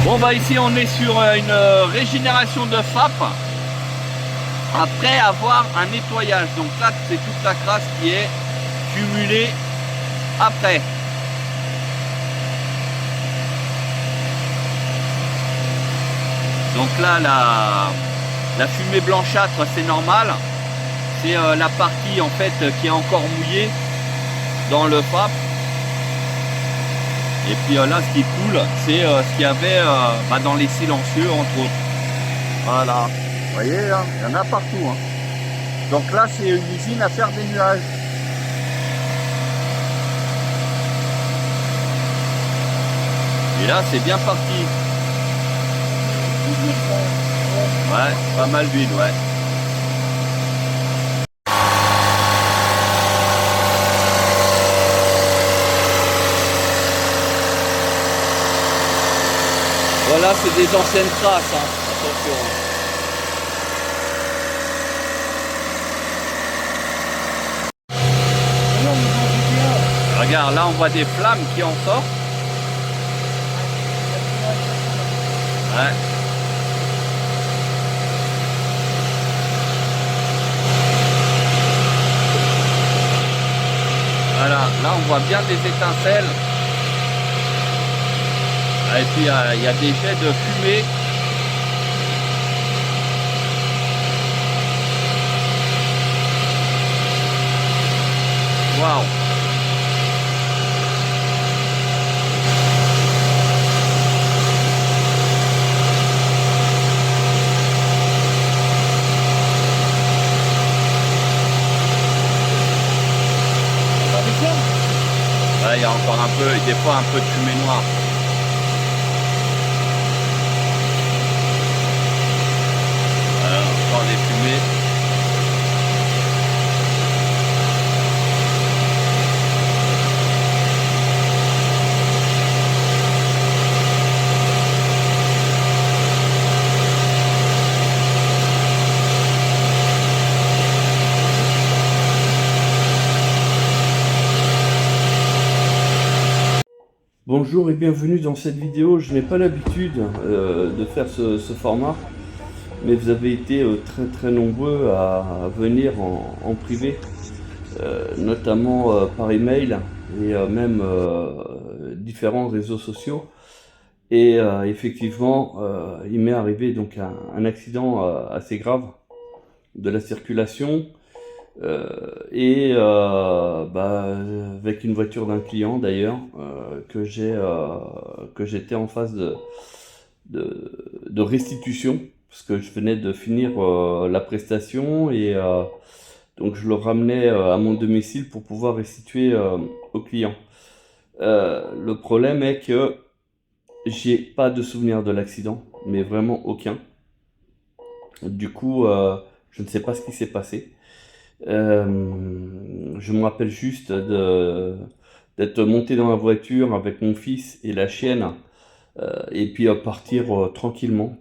Bon bah ici on est sur une régénération de frappe après avoir un nettoyage. Donc là c'est toute la crasse qui est cumulée après. Donc là la fumée blanchâtre c'est normal. C'est la partie en fait qui est encore mouillée dans le frappe. Et puis là, ce qui coule, c'est ce qu'il y avait dans les silencieux, entre autres. Voilà. Vous voyez, hein, il y en a partout. Hein. Donc là, c'est une usine à faire des nuages. Et là, c'est bien parti. Ouais, pas mal d'huile, ouais. Voilà, c'est des anciennes traces, hein. Attention. Regarde, là on voit des flammes qui en sortent. Ouais. Voilà, là on voit bien des étincelles. Et puis il y a des jets de fumée. Waouh! Il y a encore un peu, des fois un peu de fumée noire. Encore des fumées. Bonjour et bienvenue dans cette vidéo. Je n'ai pas l'habitude de faire ce format, mais vous avez été très nombreux à venir en privé, notamment par email et même différents réseaux sociaux. Et effectivement, il m'est arrivé donc un accident assez grave de la circulation. Avec une voiture d'un client d'ailleurs, que j'étais en phase de restitution, parce que je venais de finir la prestation et donc je le ramenais à mon domicile pour pouvoir restituer au client. Le problème est que j'ai pas de souvenir de l'accident, mais vraiment aucun. Du coup, je ne sais pas ce qui s'est passé. Je me rappelle juste d'être monté dans la voiture avec mon fils et la chienne, et puis partir tranquillement,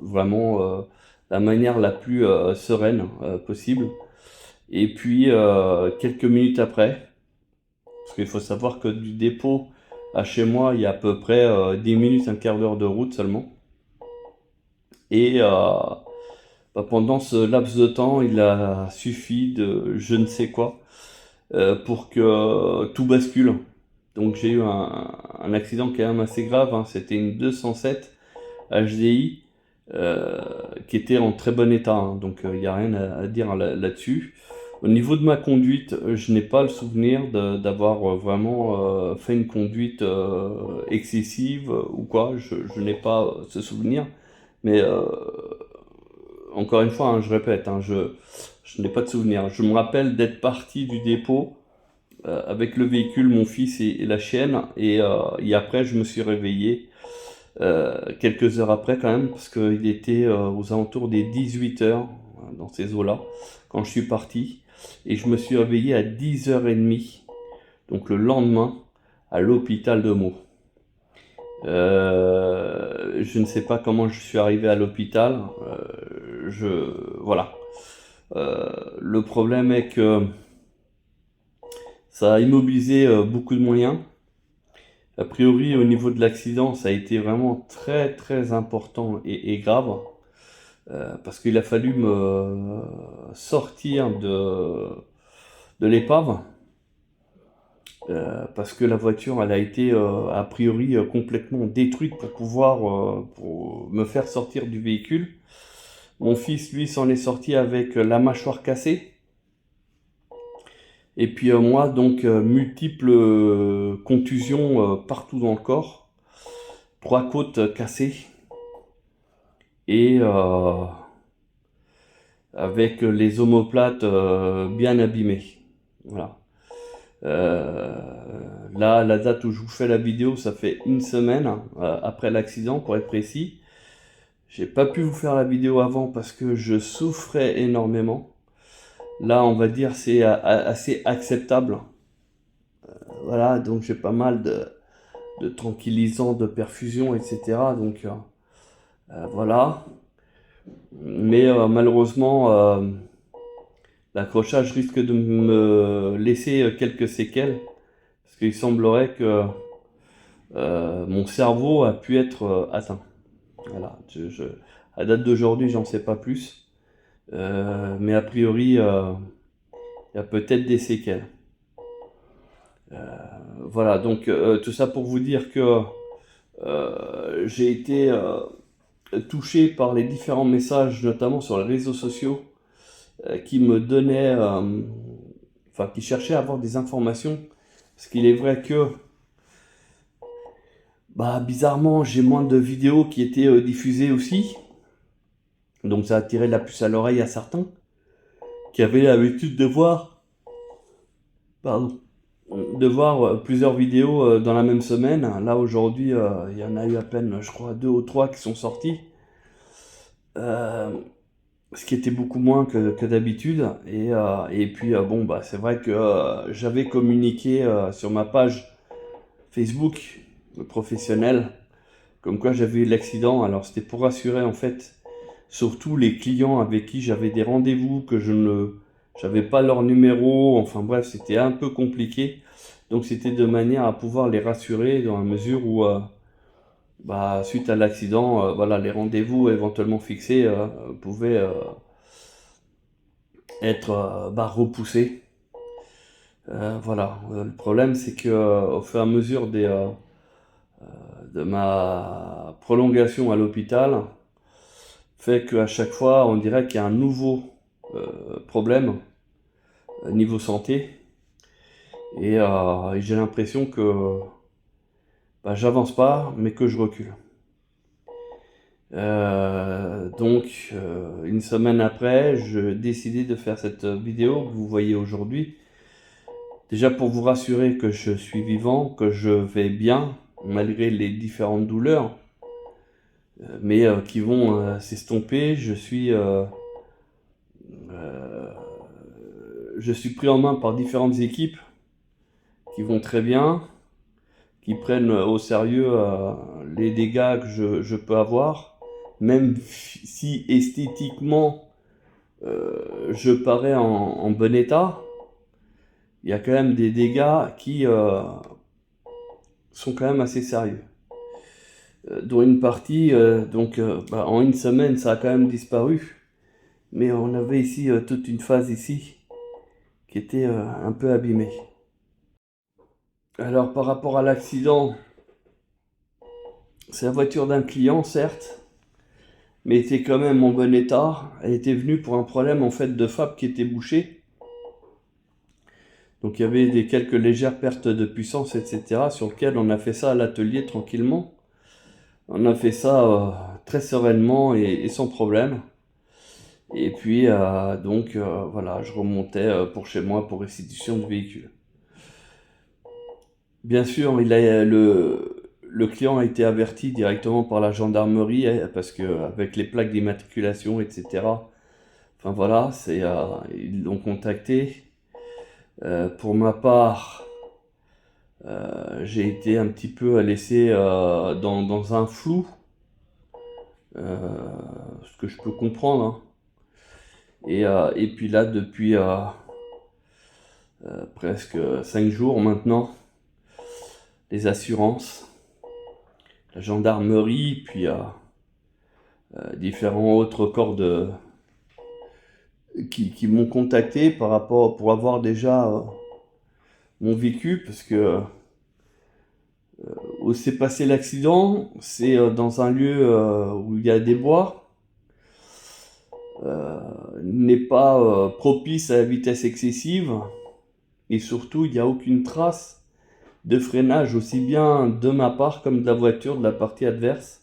vraiment la manière la plus sereine possible. Et puis quelques minutes après, parce qu'il faut savoir que du dépôt à chez moi, il y a à peu près 10 minutes, un quart d'heure de route seulement. Et pendant ce laps de temps, il a suffi de je ne sais quoi pour que tout bascule. Donc j'ai eu un accident quand même assez grave, hein. C'était une 207 HDI qui était en très bon état, hein. Donc il n'y a rien à dire là-dessus. Au niveau de ma conduite, je n'ai pas le souvenir d'avoir vraiment fait une conduite excessive ou quoi. Je n'ai pas ce souvenir. Mais encore une fois, hein, je répète, hein, je n'ai pas de souvenir. Je me rappelle d'être parti du dépôt avec le véhicule, mon fils et la chienne, et après je me suis réveillé quelques heures après quand même, parce qu'il était aux alentours des 18 heures dans ces eaux-là, quand je suis parti, et je me suis réveillé à 10h30, donc le lendemain, à l'hôpital de Meaux. je ne sais pas comment je suis arrivé à l'hôpital. Voilà. Le problème est que ça a immobilisé beaucoup de moyens. A priori, au niveau de l'accident, ça a été vraiment très très important et grave. Parce qu'il a fallu me sortir de l'épave. Parce que la voiture, elle a été a priori complètement détruite pour me faire sortir du véhicule. Mon fils, lui, s'en est sorti avec la mâchoire cassée. Et puis moi, donc, multiples contusions partout dans le corps. 3 côtes cassées. Et avec les omoplates bien abîmées. Voilà. Là, la date où je vous fais la vidéo, ça fait une semaine après l'accident, pour être précis. J'ai pas pu vous faire la vidéo avant parce que je souffrais énormément. Là, on va dire c'est assez acceptable. Voilà, donc j'ai pas mal de tranquillisants, de perfusion, etc. Donc voilà. Mais malheureusement, l'accrochage risque de me laisser quelques séquelles. Parce qu'il semblerait que mon cerveau a pu être atteint. Voilà, à date d'aujourd'hui, j'en sais pas plus. Mais a priori, il y a peut-être des séquelles. Voilà, donc tout ça pour vous dire que j'ai été touché par les différents messages, notamment sur les réseaux sociaux, qui me donnaient, enfin qui cherchaient à avoir des informations. Parce qu'il est vrai que, bizarrement, j'ai moins de vidéos qui étaient diffusées aussi. Donc ça a attiré la puce à l'oreille à certains qui avaient l'habitude de voir, plusieurs vidéos dans la même semaine. Là aujourd'hui, il y en a eu à peine, je crois, 2 ou 3 qui sont sortis. Ce qui était beaucoup moins que d'habitude. Et puis c'est vrai que j'avais communiqué sur ma page Facebook professionnelle comme quoi j'avais eu l'accident. Alors c'était pour rassurer en fait surtout les clients avec qui j'avais des rendez-vous, que j'avais pas leur numéro, enfin bref, c'était un peu compliqué. Donc c'était de manière à pouvoir les rassurer dans la mesure où, suite à l'accident, voilà, les rendez-vous éventuellement fixés pouvaient être repoussés. Voilà, le problème c'est que au fur et à mesure de ma prolongation à l'hôpital, fait qu'à chaque fois, on dirait qu'il y a un nouveau problème niveau santé. Et j'ai l'impression que j'avance pas, mais que je recule. Donc, une semaine après, j'ai décidé de faire cette vidéo que vous voyez aujourd'hui. Déjà pour vous rassurer que je suis vivant, que je vais bien, malgré les différentes douleurs, mais qui vont s'estomper. Je suis pris en main par différentes équipes qui vont très bien, qui prennent au sérieux les dégâts que je peux avoir, même si esthétiquement je parais en bon état. Il y a quand même des dégâts qui sont quand même assez sérieux. Dont une partie, en une semaine, ça a quand même disparu. Mais on avait ici toute une phase ici qui était un peu abîmée. Alors par rapport à l'accident, c'est la voiture d'un client certes, mais était quand même en bon état. Elle était venue pour un problème en fait de FAP qui était bouché. Donc il y avait quelques légères pertes de puissance, etc. sur lequel on a fait ça à l'atelier tranquillement. On a fait ça très sereinement et sans problème. Et puis voilà, je remontais pour chez moi pour restitution du véhicule. Bien sûr, le client a été averti directement par la gendarmerie parce que avec les plaques d'immatriculation, etc. Enfin voilà, ils l'ont contacté. Pour ma part, j'ai été un petit peu laissé dans un flou ce que je peux comprendre, hein. Et puis là, depuis presque 5 jours maintenant, les assurances, la gendarmerie, puis différents autres corps qui m'ont contacté par rapport pour avoir déjà mon vécu, parce que où s'est passé l'accident, c'est dans un lieu où il y a des bois, n'est pas propice à la vitesse excessive, et surtout il n'y a aucune trace de freinage aussi bien de ma part comme de la voiture de la partie adverse.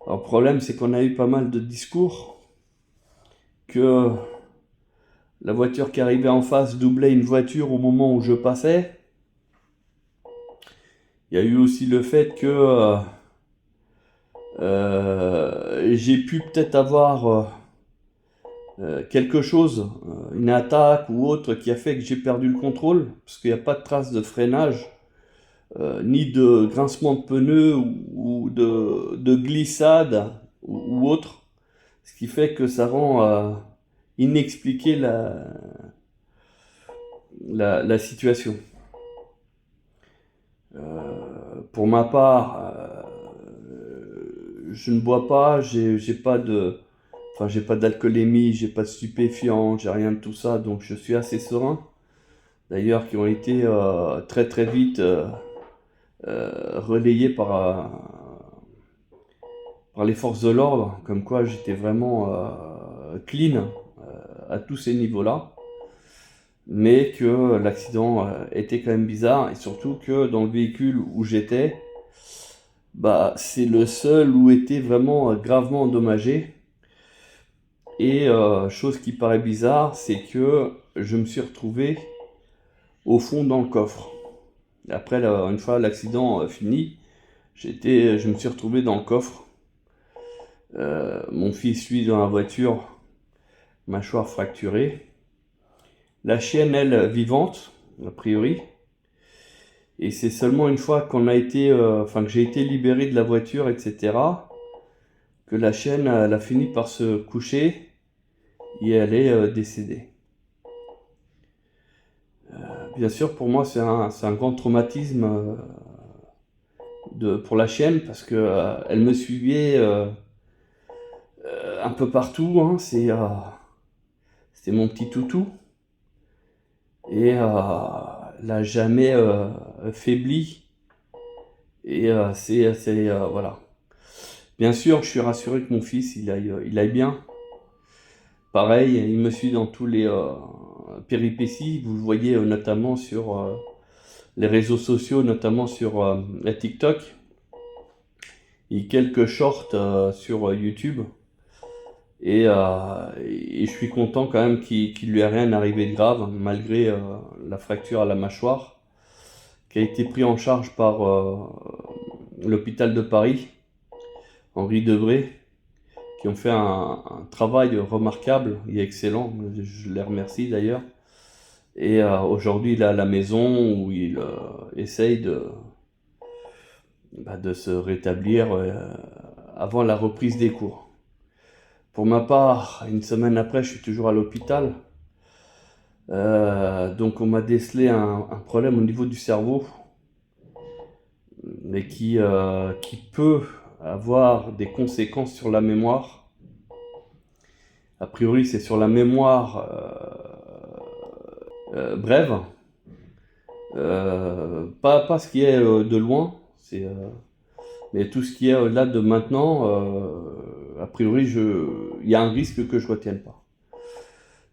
Alors, le problème, c'est qu'on a eu pas mal de discours que la voiture qui arrivait en face doublait une voiture au moment où je passais. Il y a eu aussi le fait que j'ai pu peut-être avoir quelque chose, une attaque ou autre qui a fait que j'ai perdu le contrôle, parce qu'il n'y a pas de trace de freinage, ni de grincement de pneus ou de glissade ou autre, ce qui fait que ça rend inexpliquée la situation. Pour ma part, je ne bois pas, j'ai pas d'alcoolémie, j'ai pas de stupéfiants, j'ai rien de tout ça, donc je suis assez serein. D'ailleurs, qui ont été très très vite relayés par les forces de l'ordre, comme quoi j'étais vraiment clean à tous ces niveaux-là, mais que l'accident était quand même bizarre, et surtout que dans le véhicule où j'étais, bah, c'est le seul où était vraiment gravement endommagé. Et chose qui paraît bizarre, c'est que je me suis retrouvé au fond dans le coffre. Après, une fois l'accident fini, je me suis retrouvé dans le coffre. Mon fils, lui, dans la voiture, mâchoire fracturée. La chienne, elle, vivante, a priori. Et c'est seulement une fois que j'ai été libéré de la voiture, etc., que la chienne, elle a fini par se coucher et elle est décédée. Bien sûr, pour moi, c'est un grand traumatisme pour la chienne, parce que elle me suivait un peu partout, hein. C'était mon petit toutou. Et elle n'a jamais faibli. Et voilà. Bien sûr, je suis rassuré que mon fils, il aille bien. Pareil, il me suit dans tous les péripéties. Vous le voyez notamment sur les réseaux sociaux, notamment sur la TikTok. Et quelques shorts sur YouTube. Et je suis content quand même qu'il lui ait rien arrivé de grave, malgré la fracture à la mâchoire, qui a été pris en charge par l'hôpital de Paris, Henri Debré, qui ont fait un travail remarquable et excellent. Je les remercie d'ailleurs. Et aujourd'hui, il est à la maison où il essaye de se rétablir avant la reprise des cours. Pour ma part, une semaine après, je suis toujours à l'hôpital. Donc on m'a décelé un problème au niveau du cerveau, mais qui peut avoir des conséquences sur la mémoire. A priori, c'est sur la mémoire brève, pas ce qui est de loin, mais tout ce qui est là de maintenant, a priori, il y a un risque que je ne retienne pas.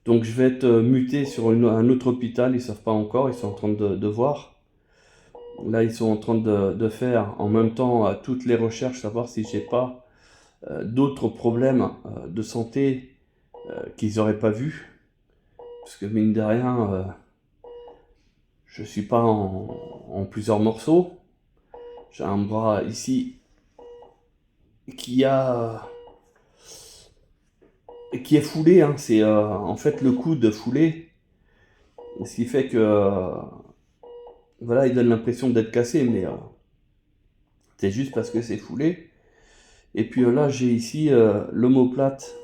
Donc je vais être muté sur un autre hôpital, ils ne savent pas encore, ils sont en train de voir. Là, ils sont en train de faire en même temps toutes les recherches, savoir si j'ai pas d'autres problèmes de santé qu'ils n'auraient pas vus. Parce que mine de rien, je suis pas en plusieurs morceaux. J'ai un bras ici qui est foulé, hein. C'est en fait le coude foulé, ce qui fait que voilà, il donne l'impression d'être cassé, mais c'est juste parce que c'est foulé. Et puis là, j'ai ici l'omoplate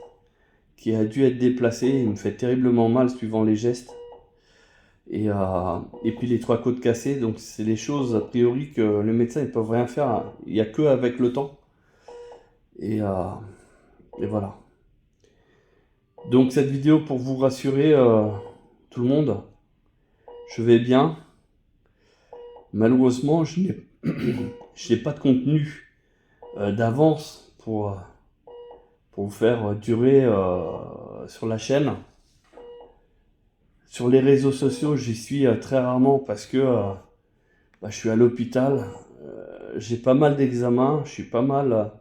qui a dû être déplacé. Il me fait terriblement mal suivant les gestes. Et puis les 3 côtes cassées. Donc c'est des choses a priori que les médecins ne peuvent rien faire. Il n'y a que avec le temps. Et voilà. Donc cette vidéo pour vous rassurer tout le monde. Je vais bien. Malheureusement, je n'ai pas de contenu d'avance pour vous faire durer sur la chaîne. Sur les réseaux sociaux, j'y suis très rarement parce que je suis à l'hôpital. J'ai pas mal d'examens, je suis pas mal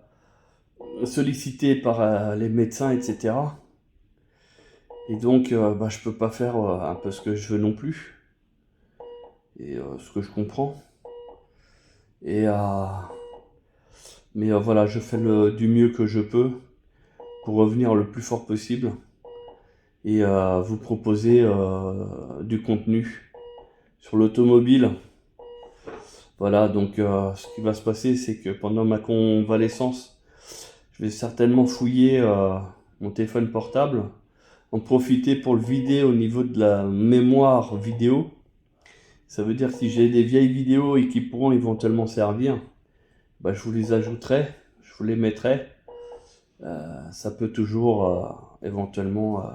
sollicité par les médecins, etc. Et donc, je peux pas faire un peu ce que je veux non plus. Et ce que je comprends. Et mais voilà, je fais du mieux que je peux pour revenir le plus fort possible et vous proposer du contenu sur l'automobile. Voilà, donc ce qui va se passer, c'est que pendant ma convalescence, je vais certainement fouiller mon téléphone portable, en profiter pour le vider au niveau de la mémoire vidéo. Ça veut dire que si j'ai des vieilles vidéos et qui pourront éventuellement servir, je vous les ajouterai, je vous les mettrai. Ça peut toujours éventuellement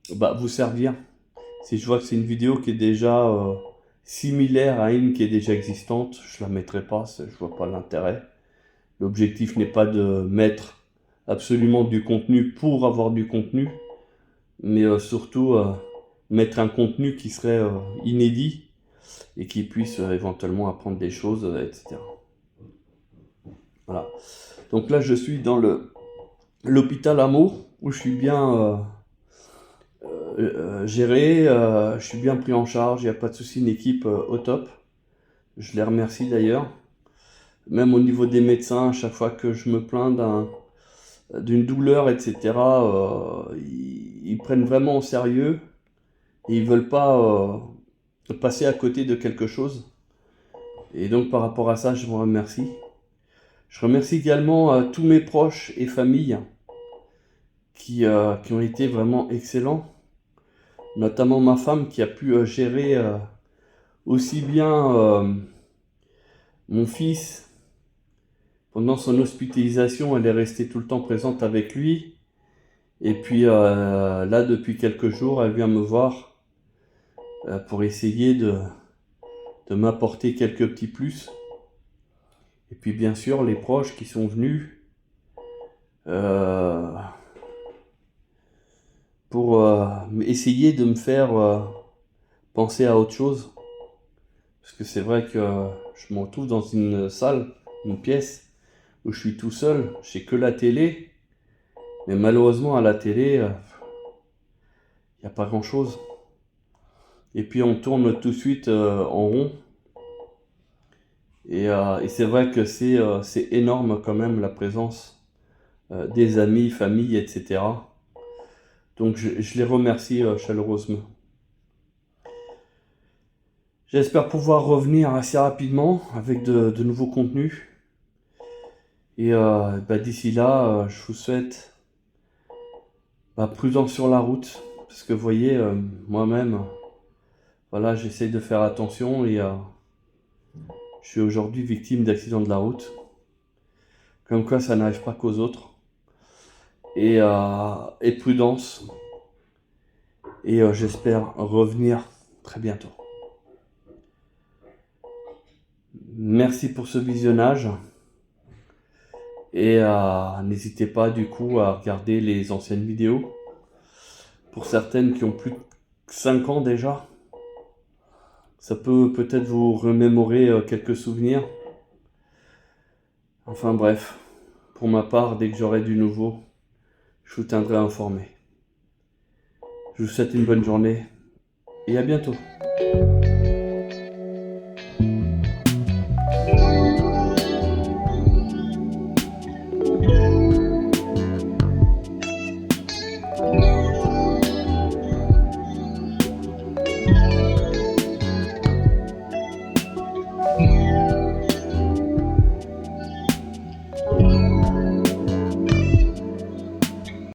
vous servir. Si je vois que c'est une vidéo qui est déjà similaire à une qui est déjà existante, je la mettrai pas, je vois pas l'intérêt. L'objectif n'est pas de mettre absolument du contenu pour avoir du contenu, mais surtout mettre un contenu qui serait inédit et qui puisse éventuellement apprendre des choses, etc. Voilà. Donc là, je suis dans l'hôpital Amour, où je suis bien géré, je suis bien pris en charge, il n'y a pas de souci, une équipe au top. Je les remercie d'ailleurs. Même au niveau des médecins, à chaque fois que je me plains d'une douleur, etc., ils prennent vraiment au sérieux et ils veulent pas passer à côté de quelque chose. Et donc par rapport à ça, je vous remercie. Je remercie également tous mes proches et familles qui ont été vraiment excellents. Notamment ma femme qui a pu gérer aussi bien mon fils. Pendant son hospitalisation, elle est restée tout le temps présente avec lui. Et puis là, depuis quelques jours, elle vient me voir pour essayer de m'apporter quelques petits plus. Et puis bien sûr, les proches qui sont venus pour essayer de me faire penser à autre chose. Parce que c'est vrai que je me retrouve dans une salle, une pièce, où je suis tout seul, j'ai que la télé. Mais malheureusement, à la télé, il n'y a pas grand-chose. Et puis on tourne tout de suite en rond. Et c'est vrai que c'est énorme quand même la présence des amis, familles, etc. Donc je les remercie chaleureusement. J'espère pouvoir revenir assez rapidement avec de nouveaux contenus. Et d'ici là, je vous souhaite prudence sur la route. Parce que vous voyez, moi-même, voilà, j'essaie de faire attention et je suis aujourd'hui victime d'accidents de la route. Comme quoi ça n'arrive pas qu'aux autres. Et prudence. Et j'espère revenir très bientôt. Merci pour ce visionnage. Et n'hésitez pas du coup à regarder les anciennes vidéos. Pour certaines qui ont plus de 5 ans déjà. Ça peut peut-être vous remémorer quelques souvenirs. Enfin bref, pour ma part, dès que j'aurai du nouveau, je vous tiendrai informé. Je vous souhaite une bonne journée et à bientôt.